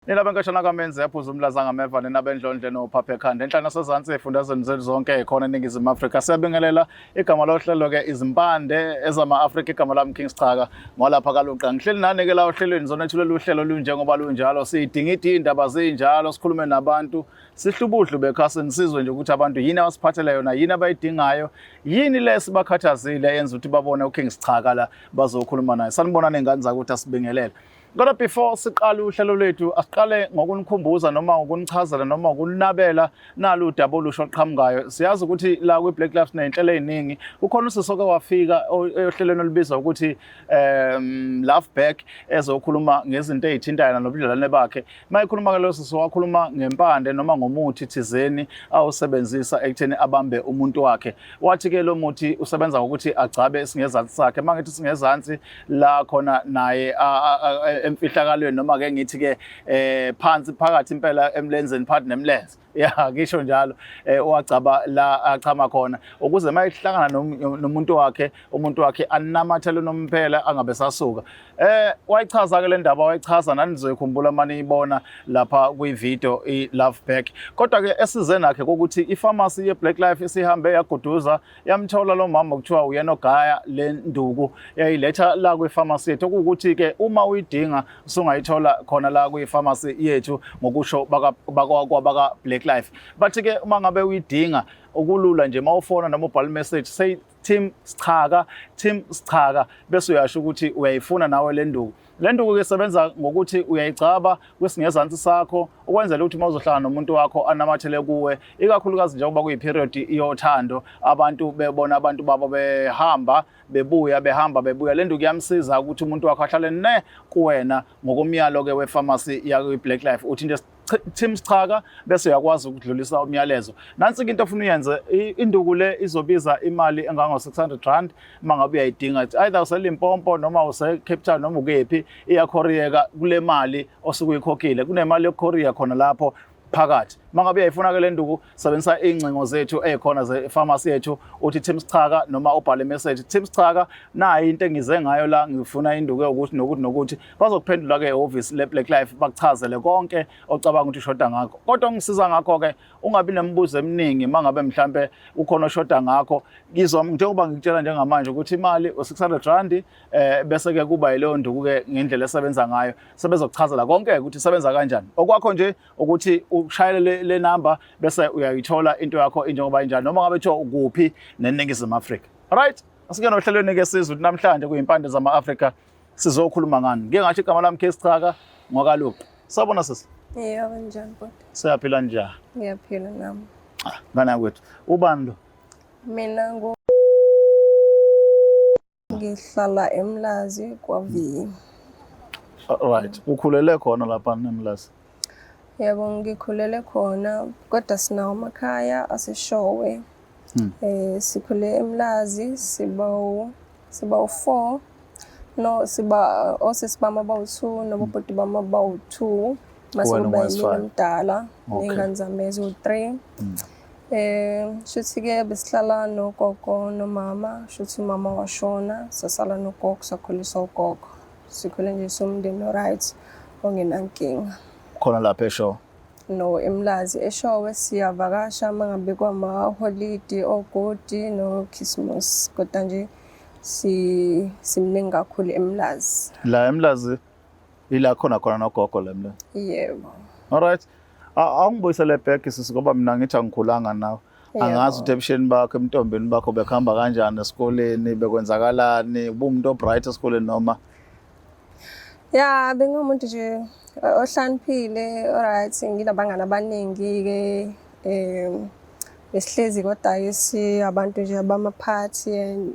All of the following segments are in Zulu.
Nina benkashana kaMenzi yaphuza umlaza ngameva nina bendlondle nophapha ekhanda enhlana sezantsi efundazweni zethu zonke ekhona eNingizimu Afrika. Siyabingelela igama lohlelo ke izimpande ezama-Afrika, igama lami King Sichaka ngolapha kaLuqa. Ngihleli nani ke la ohlelweni zona ethule uhlelo lunjengoba lunjalo, sidingida indaba zinjalo, sikhulume nabantu, sihlubudlu bekhasini, sizwe nje ukuthi abantu yini abasiphathele yona, yini abayidingayo, yini le sibakhathazile yenza ukuthi babone uKing Sichaka la bazokhuluma naye. Sanibona nengane zakuthi asibingelele. Kodwa before siqale uhlelo lwethu asiqale ngokunikhumbuza noma ngokunichazela noma ngokunabela nalo udaba olusha oqhamukayo. Siyazi ukuthi la kwi-Black Lives ney'nhlelo ey'ningi ukhona usisoke wafika ohlelweni olubizwa ukuthi Love Back ezokhuluma ngezinto ey'thintana nobudlelwane bakhe. Uma ekhuluma-ke lo sisi wakhuluma ngempande noma ngomuthi thizeni awusebenzisa ekutheni abambe umuntu wakhe. Wathi-ke lo muthi usebenza ngokuthi agcabe isingezansi sakhe. Uma ngithi isingezansi la khona naye emfihlakalweni noma ke ngithi ke phansi phakathi impela emlenzeni phakathi nemlenze ngisho njalo wagcaba la achama khona ukuze mayihlangana nomuntu wakhe umuntu wakhe anamathele nomphela angabe sasuka. Wayichaza ke le ndaba, wayichaza nani nizoyikhumbula manje ibona lapha kwi-video i-Love Back. Kodwa ke esize nakhe ukuthi i-pharmacy ye-Black Life isihambe yaguduza yamthola lo mama kuthiwa uyena ogaya le nduku yayiletha la kwi-pharmacy yethu, ukuthi ke uma uyidinga usungayithola khona la kwi-pharmacy yethu ngokusho baka Black Life. Bathi ke uma ngabe uyidinga ukulula nje mawufona noma ubhala message say Team Sichaka bese uyasho ukuthi uyayifuna nawe le nduku. Le nduku ke isebenza ngokuthi uyayigcaba kwisingezansi sakho ukwenzela ukuthi mawuzohlala nomuntu wakho anamathele kuwe, ikakhulukazi njengoba kuyi-period yothando, abantu bebona abantu babo behamba bebuya. Le nduku iyamsiza ukuthi umuntu wakho ahlale ne kuwena ngokomyalo ke we-pharmacy yakwi-Black Life. Uthi nje Team Sichaka bese uyakwazi ukudlulisa umyalezo. Nansi into ofuna uyenze, induku le izobiza imali engango-R600 mangabe uyayidinga, either useLimpopo noma use-Cape Town noma ukephi, iyakhoriyeka kule mali osuke uyikhokhile. Kunemali yokukhoriya khona lapho phakathi. Mangabe uyayifuna ke le nduku sebenzisa ingcingo zethu ekhona ze-pharmacy yethu, uthi Team Sichaka noma ubhale message Team Sichaka nayi into engize ngayo la, ngifuna induku ukuthi nokuthi bazokuphendula ke e-office le-Black Life bakuchazele konke ocabanga ukuthi ushoda ngakho. Kodwa ngisiza ngakho ke ungabi nemibuzo eminingi mangabe mhlambe ukhona oshoda ngakho. Njengoba ngikutshela njengamanje ukuthi imali u-R600 bese ke kuba yileyo nduku ke ngendlela esebenza ngayo, sebezokuchazela konke ukuthi isebenza kanjani. Okwakho nje ukuthi ushayele le number bese uyayithola into yakho injengoba injani noma ngabe kuthiwa ukuphi neNingizimu Afrika. Alright, asikena ohlelweni ke sizwe ukuthi namhlanje kuyimpande zama-Afrika sizokhuluma ngani. Ngike ngasho igama lami King Sichaka ngokaLuqa. Sabona sisi. Yebo njani bhuti? Siyaphila njani? Ngiyaphila nami. Ngana kwethu. Ubani lo? Mina ngihlala eMlazi kwaViyi. Alright, ukhulele khona lapha eMlazi? Yebo ngikhulele khona kodwa sinawo amakhaya aseshowe. Sikhule eMlazi siba 4 no osesibama bawu2 nobobhuti bama bawu2 mase kuba yimina omdala nengane zami eziwu3. Shuthi ke besihlala nogogo nomama, shuthi umama washona sasala nogogo sakhulisa ugogo. Sikhule nje somndeni oright ongenankinga. Khona lapha eshowe? No, eMlazi eshowe siyavakasha mangabe kwama-holiday ogodi no Christmas, kodwa nje simningi kakhulu eMlazi. La eMlazi ila khona nogogo la eMlazi? Yebo. Alright. Angibuyisele back sisi ngoba mina ngithi angikhulanga nawe. Angazi ukuthi ebusheni bakho emntombeni bakho bekhamba kanjani esikoleni, bekwenzakalani, ubumuntu obright esikoleni noma? Ya, bengumuntu nje ohlaniphile, alright, nginabangani abaningi ke besihlezi kodwa abantu nje abama-party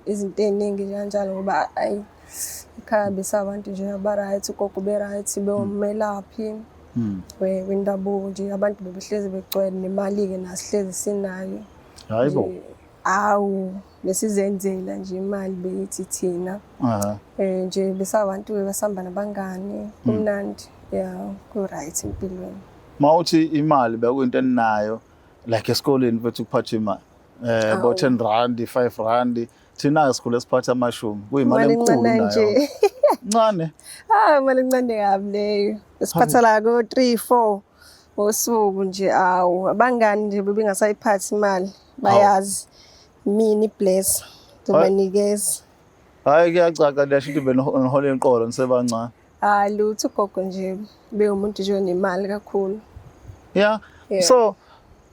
izinto eziningi kanjalo ngoba ekhaya besabantu nje aba-right, ugogo ube-right, bewumelaphi wendabuko nje, abantu bebehlezi begcwele nemali-ke nasihlezi sinayo. Hayibo. Awu, besizenzela nje imali beyithi thina. Nje besabantu besihamba nabangani, kumnandi. Yeah, ku-right empilweni. Mawuthi imali bekuyinto eninayo like esikoleni bethu kuphatha imali. Bo R10, R5, Thina sikhule siphatha amashumi. Kuyimali enkulu encane nayo. nje. Ncane. Imali encane kabi leyo. Siphatha la ko 3-4 ngosuku nje awu. Abangani nje bebengasayiphathi imali. Bayazi mini bless zobanikeza. Hayi kuyacaca lesho into benihola inqolo nisebancane. Lutho ugogo nje bewumuntu nje onemali kakhulu. Yeah. So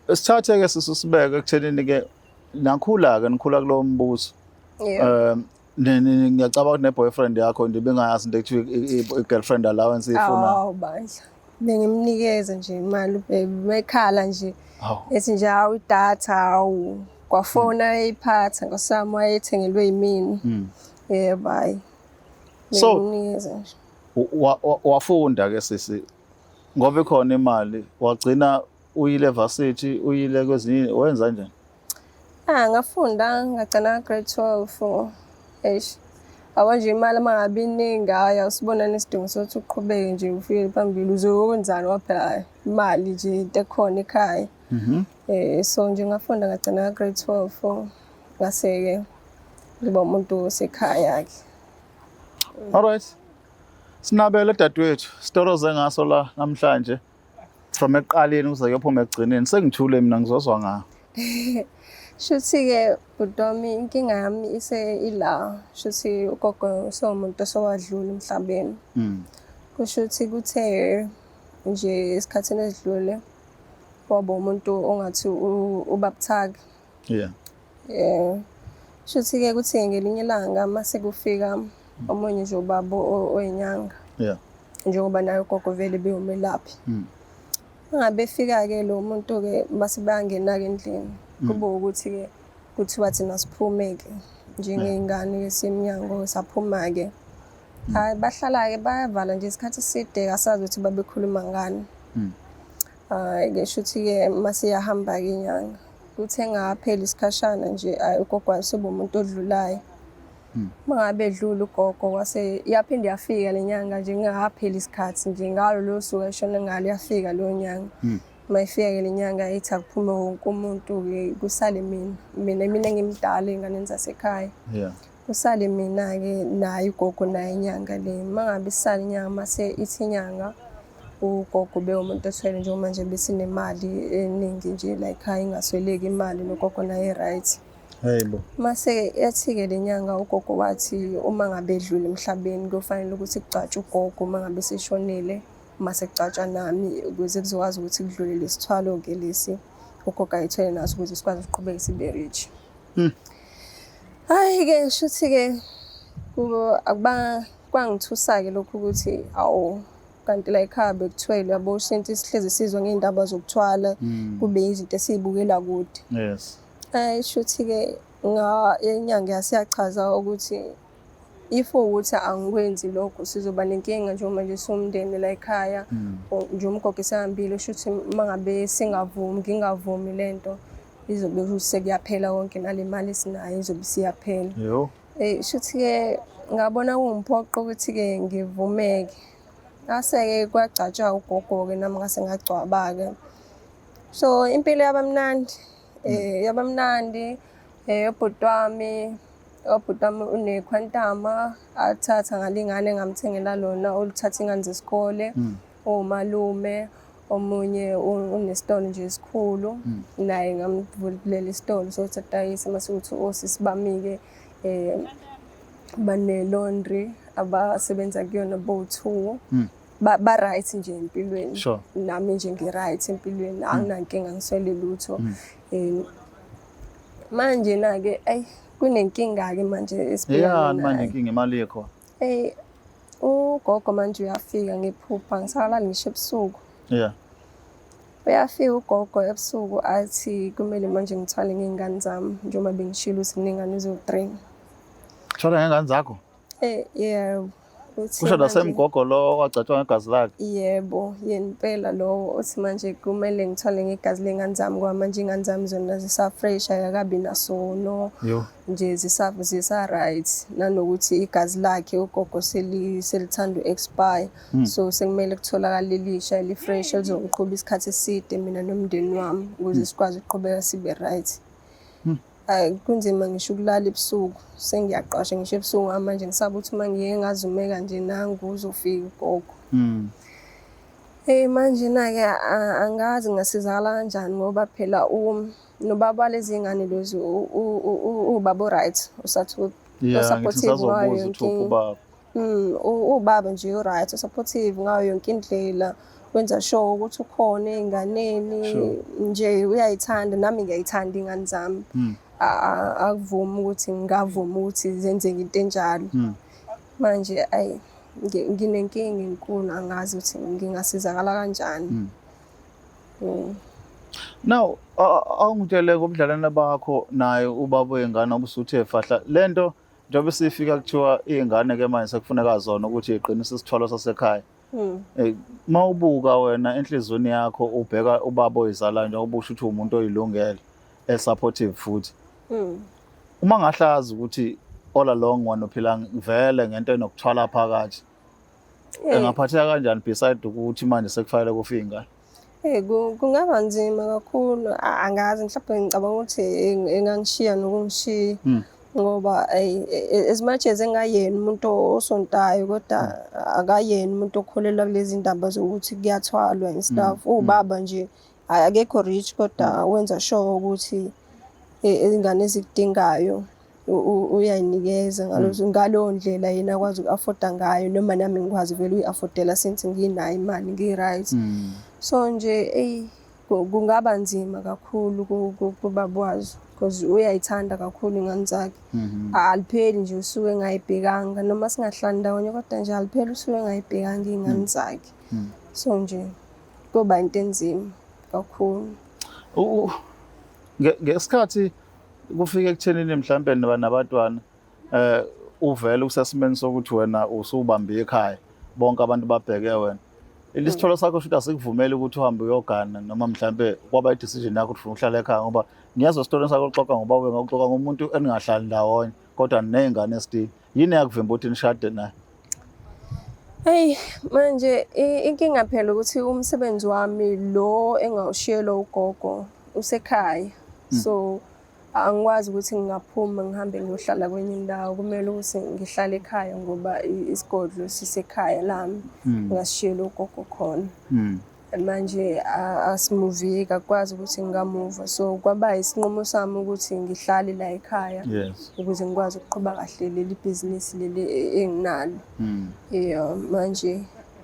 sithathe ke sisibeke ekuthenini ke nakhula ke nikhula kulo mbuso. Ngiyacabanga ukuthi ne-boyfriend yakho nje bengayazi into ekuthiwa i-girlfriend allowance ifuna. Bandla. Bengimnikeza nje imali bekhala nje. Ethi nje idatha awu kwafona eyiphatha ngosami wayethengelwe yimini. Bye. So wafunda ke sisi ngoba ikhona imali wagcina uyile varsity uyile kwezinye wenza njani? Ngafunda ngagcina grade 12 awanje imali mangabe iningi awusibona nesidingo sokuthi uqhubeke nje ufike phambili uzokwenzani waphela imali nje into ekhona ekhaya. So nje ngafunda ngagcina grade 12 ngase ke ngiba umuntu osekhaya ke. Alright. Sinabele dadewethu story zengaso la namhlanje from eqaleni uze kuyophuma egcineni sengithule mina ngizozwa ngayo. Shuthi ke uDomi inkinga yami ila shuthi ugogo somuntu sowadlula emhlabeni. Kushuthi kuthe nje esikhathini esidlule waba umuntu ongathi ubabuthaka. Shuthi ke kuthi ngelinye ilanga mase kufika omunye nje ubaba oyinyanga. Njengoba nayo ugogo vele bewumelaphi. Ngabe efika ke lo muntu ke base bayangena ke endlini. Kube ukuthi ke kuthiwa thina siphume ke njengezingane esemnyango saphuma ke. Hayi bahlala ke bayavala nje isikhathi eside asazi ukuthi babekhuluma ngani. Ke shuthi ke mase yahamba ke inyanga. Kuthe ngaphela isikhashana nje ugogo wasebe umuntu odlulayo. Mangabe edlula ugogo wase yaphinde yafika lenyanga nje ngaphela isikhathi nje ngalo lo suku eshona ngalo yafika lo nyanga. Mayifika ke lenyanga ethi akuphume wonke umuntu ke kusale mina ngimdala enganeni zasekhaya. Kusale mina ke naye ugogo naye inyanga le mangabe isale inyanga mase ithi inyanga ugogo bewumuntu othwele nje manje besinemali eningi nje la ekhaya ingasweleki imali nogogo naye right. Hayibo. Mase yathi ke lenyanga ugogo wathi uma ngabe edlula emhlabeni kufanele ukuthi kucatshe ugogo uma ngabe seshonile mase kucatsha nami ukuze kuzokwazi ukuthi kudlule lesithwalo ke lesi ugogo ayithwele naso ukuze sikwazi ukuqhubeka sibe rich. Hayi ke shuthi ke akuba kwangithusa ke lokho ukuthi awu kanti la ekhaya bekuthwele yabo usinto isihlezi sizwe ngeindaba zokuthwala kube izinto esizibukela kude. Shuthi ke inyanga yasiyachaza ukuthi if ukuthi angikwenzi lokho sizoba nenkinga njengoba nje somndeni la ekhaya nje umgogo esihambile shuthi mangabe singavumi ngingavumi lento izobe sekuyaphela konke nale mali esinayo izobe siyaphela. Shuthi ke ngabona kumphoqo ukuthi ke ngivumeke. Aseke kwagcatshwa ugogo ke nami ngase ngagcwaba ke. So impilo yabamnandi yabamnandi ubhuti wami unekhwantama athatha ngalingane ngamthengela lona oluthatha ingane zesikole umalume omunye unesitolo nje esikhulu naye ngamvulela isitolo sokuthi adayise mase uthi osisi bamike bane laundry abasebenza kuyona bo2 ba right nje empilweni nami nje ngi right empilweni anginankinga ngiswele lutho. Manje na ke kunenkinga ke manje esibhekana nayo. Manje inkinga imali yakho. Ugogo manje uyafika ngephupha ngisakalala ngisho ebusuku. Uyafika ugogo ebusuku athi kumele manje ngithwale ngezingane zami njengoba bengishilo ukuthi ningane ezo3. Thwala ngezingane zakho? Yebo. Kusho nasemgogo lo wagcatshwa ngegazi lakhe? Yebo, yempela lo othi manje kumele ngithwale ngegazi lengane zami ngoba manje ingane zami zona zisa-fresh ayakabi nasono nje zisa right nanokuthi igazi lakhe ugogo selithanda u-expire so sekumele kutholakala elisha eli-fresh elizoqhubeka isikhathi eside mina nomndeni wami ukuze sikwazi ukuqhubeka sibe right. kunzima ngisho ukulala ebusuku. Sengiyaqasha ngisho ebusuku manje ngisaba ukuthi uma ngike ngazumeka nje nangu uzofika ugogo. Manje-ke angazi ngasizakala kanjani ngoba phela nobaba lezi ngane lezi ubaba o-right usupportive ngayo yonke. Ubaba nje o-right usupportive ngayo yonke indlela. Wenza sure ukuthi ukhona ey'nganeni nje uyayithanda nami ngiyayithanda iy'ngane zami. Akuvumi ukuthi ngingavuma ukuthi zenzeke into enjalo. Manje nginenkinga enkulu angazi ukuthi ngingasizakala kanjani. Now awungitshele kubudlalana bakho naye ubaba wengane obusuthe fahla lento njengoba sifika kuthiwa iy'ngane ke manje sekufuneka zona ukuthi iqinise isithwalo sasekhaya. Mawubuka wena enhlizweni yakho ubheka ubaba oyizala njengoba usho ukuthi umuntu oyilungele supportive futhi. Uma ngahlazi ukuthi all along wena uphila vele ngento enokuthwala phakathi. Engaphatheka kanjani beside ukuthi manje sekufanele kufike ingane? Kungaba nzima kakhulu angazi mhlawumbe ngicabanga ukuthi engangishiya nokungishiya ngoba as much as engayena umuntu osontayo kodwa akayena umuntu okholelwa kulezi ndaba zokuthi kuyathwalwa and stuff. Ubaba nje akekho rich kodwa wenza sure ukuthi izingane ezikudingayo uyayinikeza ngaleyo ndlela yena akwazi uku-afforda ngayo noma nami ngikwazi vele uyi-affordela since nginayo imali ngi-right. So nje kungaba nzima kakhulu kubaba wazo because uyayithanda kakhulu ingane zakhe. Alipheli nje usuke engayibhekanga noma singahlali ndawonye kodwa nje alipheli usuke engayibhekanga iy'ngane zakhe. So nje kuba into enzima kakhulu. Ngesikhathi kufike ekuthenini mhlambe nabantwana uvele usesimeni sokuthi wena usubambe ekhaya bonke abantu babheke wena. Isithwalo sakho shothi asikuvumeli ukuthi uhambe uyogana noma mhlambe kwaba i-decision yakho ukuthi ufuna ukuhlala ekhaya ngoba ngiyazwa isithwalo sakho uxoxa ngoba wena uxoxa ngomuntu eningahlali ndawonye kodwa ney'ngane esitile. Yini yakuvimba ukuthi nishade naye? Manje inkinga phela ukuthi umsebenzi wami lo engawushiyelwa ugogo usekhaya. So angikwazi ukuthi ngingaphuma ngihambe ngiyohlala kwenye indawo. Kumele ukuthi ngihlale ekhaya ngoba isigodlo sisekhaya lami ngasishiyela ugogo khona. Manje asimuviki akwazi ukuthi ngingamuva. So kwaba isinqumo sami ukuthi ngihlale la ekhaya ukuze ngikwazi ukuqhuba kahle leli bhizinisi leli enginalo. Manje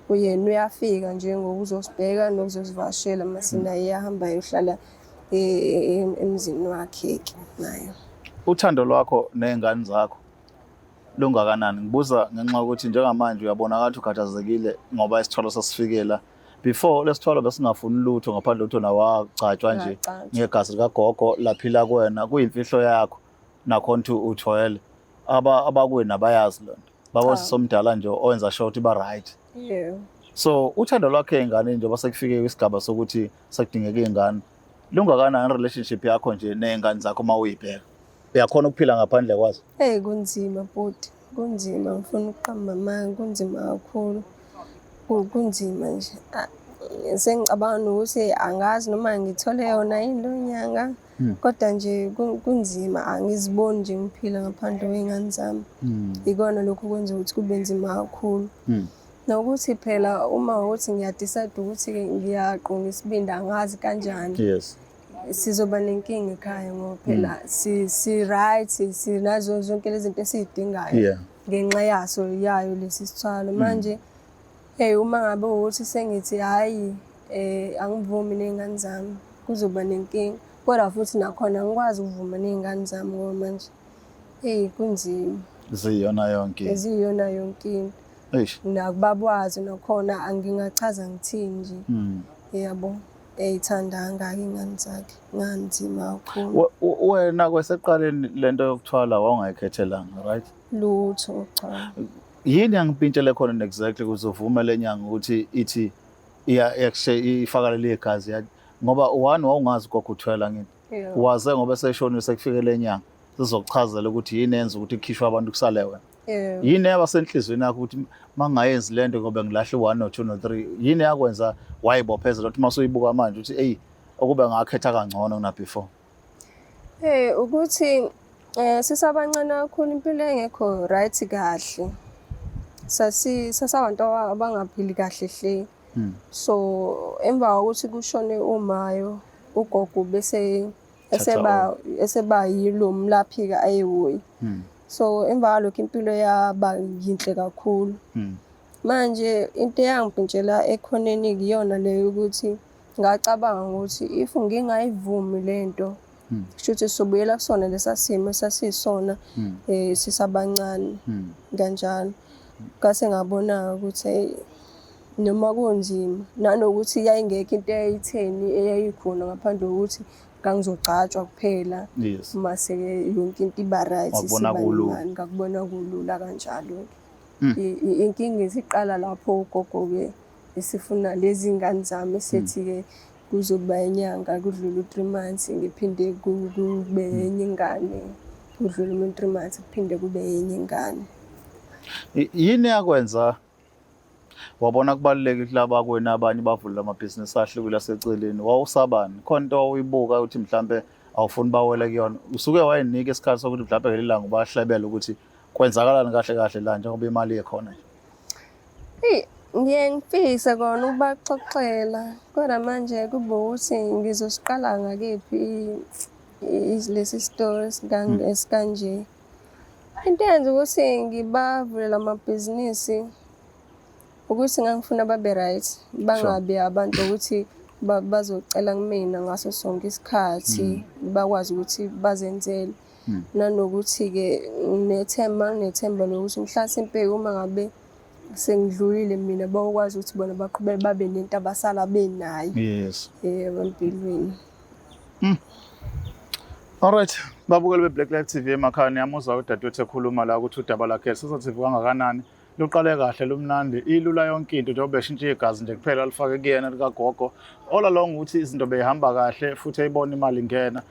uyena uyafika nje ngokuzosibheka nokuzosivashela masina iyahamba yohlala emzini wakhe nayo. Uthando lwakho ney'ngane zakho lungakanani? Ngibuza ngenxa yokuthi njengamanje uyabonakala ukuthi ukhathazekile ngoba isithwalo sasifikela. Before lesithwalo besingafuni lutho ngaphandle ukuthi wena wagcatshwa nje ngegazi likagogo laphila kuwena kuyimfihlo yakho nakhona ukuthi uthwele. Abakwena bayazi lona. Baba sisomdala nje owenza sure ukuthi ba-right. So uthando lwakho ey'nganeni njengoba sekufike isigaba sokuthi sekudingeka iy'ngane. Lungakanani relationship yakho nje ney'ngane zakho uma uyibheka? Uyakhona ukuphila ngaphandle kwazo? Kunzima bhuti, kunzima. Ngifuna ukuqamba amanga, kunzima kakhulu. Kunzima nje. Sengicabanga nokuthi angazi noma ngithole yona yini lo nyanga kodwa nje kunzima. Angiziboni nje ngiphila ngaphandle kwey'ngane zami. Ikona lokhu kwenza ukuthi kube nzima kakhulu. Nokuthi phela uma ukuthi ngiyadecide ukuthi ngiyaqunga isibindi angazi kanjani. Sizoba nenkinga ekhaya ngoba phela si-right sinazo zonke lezi zinto esiy'dingayo ngenxa yayo lesi sithwalo. Manje uma ngabe ukuthi sengithi hhayi angivumi ney'ngane zami kuzoba nenkinga. Kodwa futhi nakhona angikwazi ukuvuma ney'ngane zami ngoba manje kunzima. Ziyiyona yonke. Ziyiyona yonke. Nakubaba wazo nakhona angingachaza ngithini nje. Yabo eyithandanga iy'ngane zakhe nganzima kakhulu. Wena kwesekuqaleni lento yokuthwala wawungayikhethelanga, right? Lutho cha. Yini yangiphintshele khona exactly ukuze uvume le nyanga ukuthi ithi ifaka leli igazi ngoba wawungazi gogo uthwela ngini. Waze ngoba seshonile sekufike le nyanga sizokuchazela ukuthi yini yenza ukuthi kukhishwe abantu kusale wena. Yini yabasenhlizweni yakho ukuthi mangayenzi lento ngoba ngilahle 1 no 2 no 3 yini yakwenza wayibophezela ukuthi masuyibuka manje ukuthi okube ngakhetha kangcono kuna before? Ukuthi sisabancane kakhulu impilo engekho right kahle. Sasabantu abangaphili kahle hle. So emva kokuthi kushone umayo, ugogo bese eseba yilo mlaphi-ke ayewoyi. So emva kwalokho impilo yaba yinhle kakhulu. Manje into eyangiphintshela ekhoneni kuyona leyo ukuthi ngacabanga ukuthi if ngingayivumi lento kushuthi sobuyela kusona lesa simo esasisona sisabancane kanjalo. Ngase ngabona ukuthi noma kunzima nanokuthi yayingekho into eyayitheni eyayikhona ngaphandle kokuthi ngangizogcatshwa kuphela. Mase yonke into iba right sibancane ngakubona kulula kanjalo. Inkinga isiqala lapho ugogo-ke esifuna lezi ngane zami esethi-ke kuzoba inyanga kudlule 3 months ngiphinde kube enye ingane, kudlule 3 months kuphinde kube enye ingane. Yini yakwenza wabona kubalulekile laba kwena abanye bavula amabhizinisi ahlukile aseceleni? Wawusabani? Khona into oyibuka ukuthi mhlambe awufuni bawele kuyona? Usuke wayinika isikhathi sokuthi mhlambe ngelilanga ubahlebele ukuthi kwenzakalani kahle kahle la njengoba imali ekhona nje? Ngiye ngifise kona ukubaxoxela kodwa manje kube ukuthi ngizosiqala ngakephi lesi story esikanje. Into eyenza ukuthi ngibavulela amabhizinisi ukuthi ngangifuna babe right, bangabi abantu ukuthi bazocela kumina ngaso sonke isikhathi, bakwazi ukuthi bazenzele. Nanokuthi-ke nginethemba lokuthi mhlasimpe uma ngabe sengidlulile mina bakwazi ukuthi bona baqhubeke babe nento abasala benayo. Empilweni. Alright, babukeli be-Black Life TV emakhaya, niyamuzwa udadewethu ekhuluma la ukuthi udaba lakhe sensitive kangakanani, luqale kahle lumnandi, ilula yonke into njengoba eshintshe igazi nje kuphela lifake kuyena likagogo. All along ukuthi izinto behamba kahle futhi eyibona imali ingena.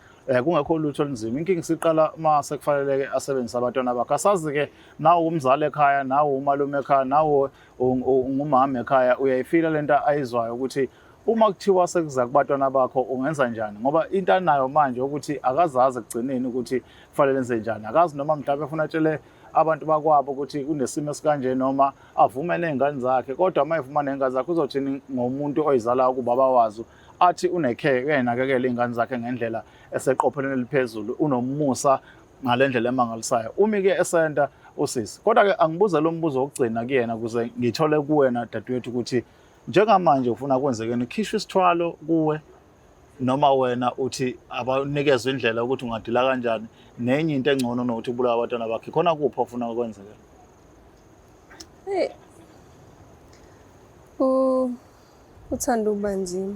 Kungekho lutho olunzima. Inkinga siqala mase kufanele-ke asebenzise abantwana bakhe. Asazi-ke nawe umzali ekhaya, nawe umalume ekhaya, nawe ungumama ekhaya, uyayifila lento ayizwayo ukuthi uma kuthiwa sekuza kubantwana bakho ungenza njani, ngoba into anayo manje ukuthi akazazi ekugcineni ukuthi kufanele enze njani. Akazi noma mhlawumbe ufuna atshele abantu bakwabo ukuthi kunesimo esikanje noma avume ney'ngane zakhe, kodwa uma evuma ney'ngane zakhe uzothini ngomuntu oyizalayo kubaba wazo athi unekhe uyayinakekela iy'ngane zakhe ngendlela eseqophelweni eliphezulu, unomusa ngale ndlela emangalisayo. Umi-ke esenta usisi. Kodwa-ke angibuze lo mbuzo wokugcina kuyena ukuze ngithole kuwena dadewethu ukuthi njengamanje ufuna kwenzekeni, khishwe isithwalo kuwe noma wena uthi abanikezwe indlela ukuthi ungadila kanjani nenye into engcono nokuthi ubulawa abantwana bakhe, khona kuphi ofuna ukwenzekela? Uthanda ukuba nzima.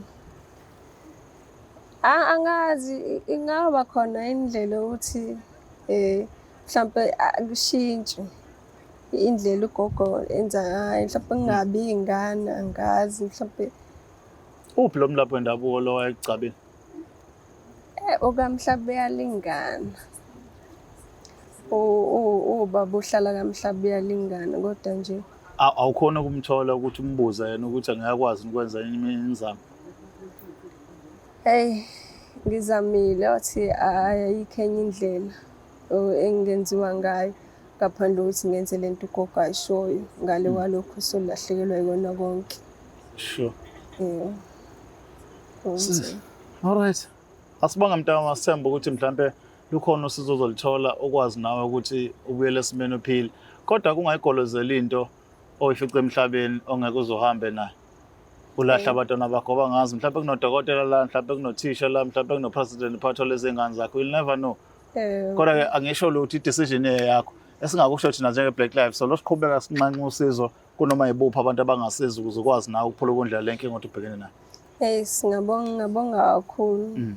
Angazi ingaba khona indlela yokuthi mhlawumbe kushintshe indlela ugogo enza ngayo, mhlawumbe kungabi iy'ngane, angazi mhlawumbe. Uphi lo mlaphi wendabuko lo wayekucabile? OkaMhlaba uyalingana. Ubaba uhlala kaMhlaba uyalingana kodwa nje awukhona ukumthola ukuthi umbuze yena ukuthi angekwazi ukwenza imizamo? Ngizamile wathi ayikho enye indlela engenziwa ngayo ngaphandle kokuthi ngenze lento ugogo ayishoyo ngale kwalokho solahlekelwa yikona konke. Sure. Alright. Asibonga mntwana Sithemba ukuthi mhlambe lukhona usizo ozolithola ukwazi nawe ukuthi ubuyele esimeni uphile. Kodwa kungayigolozela into oyifice emhlabeni ongeke uzohambe nayo. Ulahla abantwana bakho bangazi mhlawumbe kunodokotela la, mhlawumbe kunothisha la, mhlawumbe kunopresident phatho lezi ngane zakho. You'll never know. Kodwa-ke angisho lutho i-decision yakho esingakusho thina njenge-Black Life. So losiqhubeka sinqanqa usizo kunoma yibuphi abantu abangasiza ukuze ukwazi nawe ukuphula ukundlela le nkinga othi ubhekene nayo. Ngabonga kakhulu.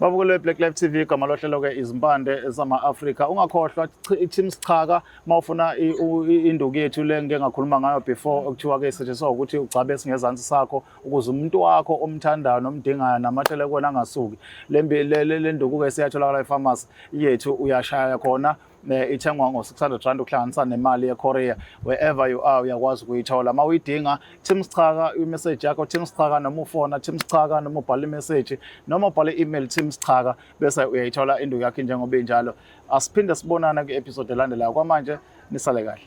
Babukele Black Life TV, igama lohlelo-ke izimpande zama-Afrika. Ungakhohlwa i-Team Sichaka mawufuna induku yethu le ngike ngakhuluma ngayo before okuthiwa-ke isetshenziswa ukuthi ugcabe esingezansi sakho ukuze umuntu wakho omthandayo nomdingayo namathele kuwena angasuki. Le nduku-ke siyatholakala e-pharmacy yethu, uyashaya khona ithengwa ngo-600 ukuhlanganisa nemali yeKorea. Wherever you are uyakwazi ukuyithola. Uma uyidinga Tim Sichaka imessage yakho Tim Sichaka, noma ufona Tim Sichaka, noma ubhala imessage noma ubhala i-email Tim Sichaka, bese uyayithola induku yakho njengoba injalo. Asiphinde sibonana ku-episode elandelayo. Kwamanje nisale kahle.